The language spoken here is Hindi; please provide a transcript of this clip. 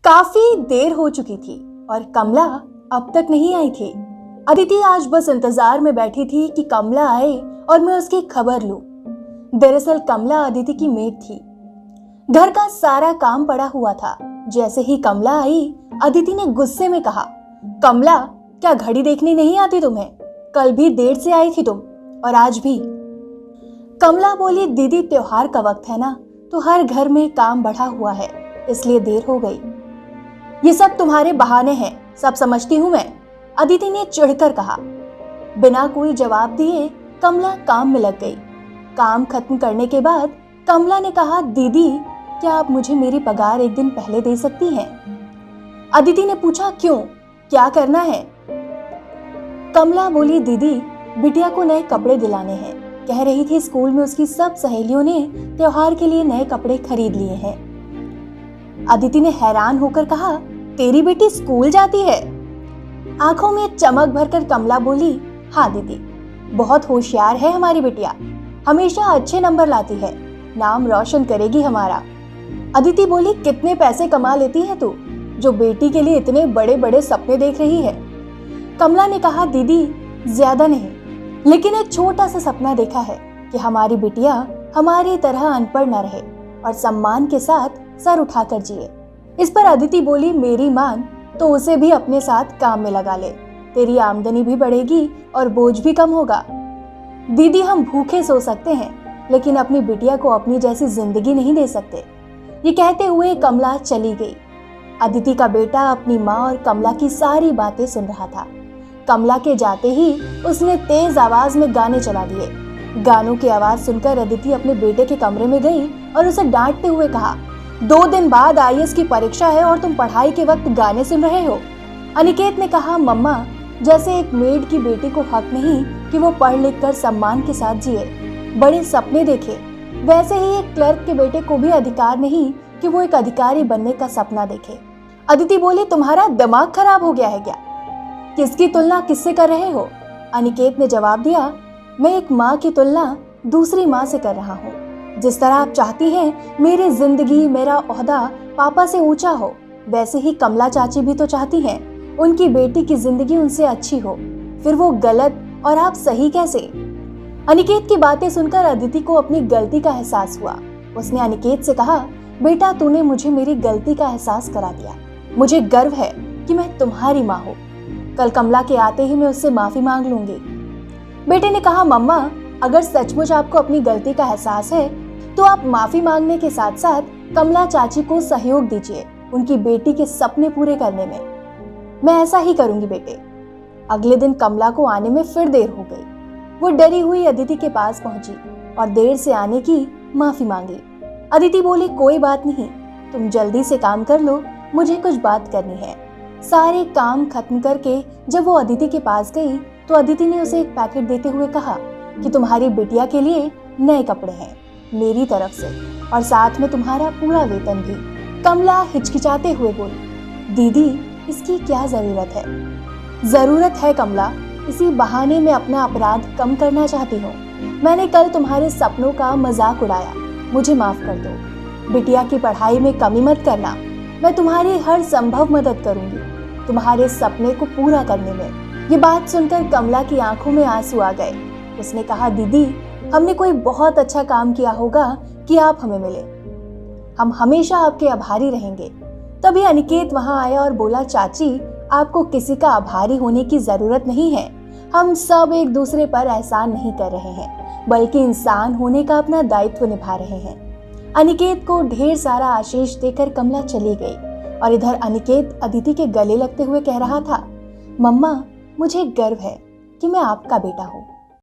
काफी देर हो चुकी थी और कमला अब तक नहीं आई थी। अदिति आज बस इंतजार में बैठी थी कि कमला आए और मैं उसकी खबर लूं। दरअसल कमला अदिति की मेड थी। घर का सारा काम पड़ा हुआ था। जैसे ही कमला आई, अदिति ने गुस्से में कहा, कमला, क्या घड़ी देखनी नहीं आती तुम्हें? कल भी देर से आई थी तुम और आज भी। कमला बोली, दीदी त्योहार का वक्त है ना, तो हर घर में काम बढ़ा हुआ है, इसलिए देर हो गई। ये सब तुम्हारे बहाने हैं, सब समझती हूं मैं, अदिति ने चिढ़कर कहा। बिना कोई जवाब दिए कमला काम में लग गई। काम खत्म करने के बाद कमला ने कहा, दीदी क्या आप मुझे मेरी पगार एक दिन पहले दे सकती हैं? अदिति ने पूछा, क्यों, क्या करना है? कमला बोली, दीदी बिटिया को नए कपड़े दिलाने हैं। कह रही थी स्कूल में उसकी सब सहेलियों ने त्योहार के लिए नए कपड़े खरीद लिए हैं। अदिति ने हैरान होकर कहा, तेरी बेटी स्कूल जाती है? आंखों में चमक भरकर कमला बोली, हाँ दीदी, बहुत होशियार है हमारी बिटिया, हमेशा अच्छे नंबर लाती है, नाम रोशन करेगी हमारा। अदिति बोली, कितने पैसे कमा लेती है तू, जो बेटी के लिए इतने बड़े बड़े सपने देख रही है? कमला ने कहा, दीदी ज्यादा नहीं, लेकिन एक छोटा सा सपना देखा है कि हमारी बिटिया हमारी तरह अनपढ़ न रहे और सम्मान के साथ सर उठाकर जिए। इस पर अदिति बोली, मेरी मान तो उसे भी अपने साथ काम में लगा ले, तेरी आमदनी भी बढ़ेगी और बोझ भी कम होगा। दीदी हम भूखे सो सकते हैं, लेकिन अपनी बिटिया को अपनी जैसी जिंदगी नहीं दे सकते। ये कहते हुए कमला चली गई। अदिति का बेटा अपनी माँ और कमला की सारी बातें सुन रहा था। कमला के जाते ही उसने तेज आवाज में गाने चला दिए। गानों की आवाज सुनकर अदिति अपने बेटे के कमरे में गई और उसे डांटते हुए कहा, 2 दिन बाद आईएएस की परीक्षा है और तुम पढ़ाई के वक्त गाने सुन रहे हो? अनिकेत ने कहा, मम्मा, जैसे एक मेड की बेटी को हक नहीं कि वो पढ़ लिख कर सम्मान के साथ जिए, बड़े सपने देखे, वैसे ही एक क्लर्क के बेटे को भी अधिकार नहीं कि वो एक अधिकारी बनने का सपना देखे। अदिति बोली, तुम्हारा दिमाग खराब हो गया है क्या? किसकी तुलना किससे कर रहे हो? अनिकेत ने जवाब दिया, मैं एक माँ की तुलना दूसरी माँ से कर रहा हूँ। जिस तरह आप चाहती हैं मेरी जिंदगी, मेरा ओहदा पापा से ऊंचा हो, वैसे ही कमला चाची भी तो चाहती हैं उनकी बेटी की जिंदगी उनसे अच्छी हो। फिर वो गलत और आप सही कैसे? अनिकेत की बातें सुनकर अदिति को अपनी गलती का एहसास हुआ। उसने अनिकेत से कहा, बेटा तूने मुझे मेरी गलती का एहसास करा दिया। मुझे गर्व है कि मैं तुम्हारी माँ हूँ। कल कमला के आते ही मैं उससे माफी मांग लूंगी। बेटे ने कहा, मम्मा, अगर सचमुच आपको अपनी गलती का एहसास है तो आप माफी मांगने के साथ साथ कमला चाची को सहयोग दीजिए उनकी बेटी के सपने पूरे करने में। मैं ऐसा ही करूंगी बेटे। अगले दिन कमला को आने में फिर देर हो गई। वो डरी हुई अदिति के पास पहुंची और देर से आने की माफी मांगी। अदिति बोली, कोई बात नहीं, तुम जल्दी से काम कर लो, मुझे कुछ बात करनी है। सारे काम खत्म करके जब वो अदिति के पास गई तो अदिति ने उसे एक पैकेट देते हुए कहा कि तुम्हारी बिटिया के लिए नए कपड़े हैं मेरी तरफ से, और साथ में तुम्हारा पूरा वेतन भी। कमला हिचकिचाते हुए बोली, दीदी इसकी क्या जरूरत है? जरूरत है कमला, इसी बहाने में अपना अपराध कम करना चाहती हूँ। मैंने कल तुम्हारे सपनों का मजाक उड़ाया, मुझे माफ कर दो। बिटिया की पढ़ाई में कमी मत करना, मैं तुम्हारी हर संभव मदद करूंगी तुम्हारे सपने को पूरा करने में। ये बात सुनकर कमला की आंखों में आंसू आ गए। उसने कहा, दीदी हमने कोई बहुत अच्छा काम किया होगा कि आप हमें मिले, हम हमेशा आपके आभारी रहेंगे। तभी अनिकेत वहां आया और बोला, चाची आपको किसी का आभारी होने की जरूरत नहीं है, हम सब एक दूसरे पर एहसान नहीं कर रहे हैं, बल्कि इंसान होने का अपना दायित्व निभा रहे हैं। अनिकेत को ढेर सारा आशीष देकर कमला चली गई और इधर अनिकेत अदिति के गले लगते हुए कह रहा था, मम्मा मुझे गर्व है कि मैं आपका बेटा हूँ।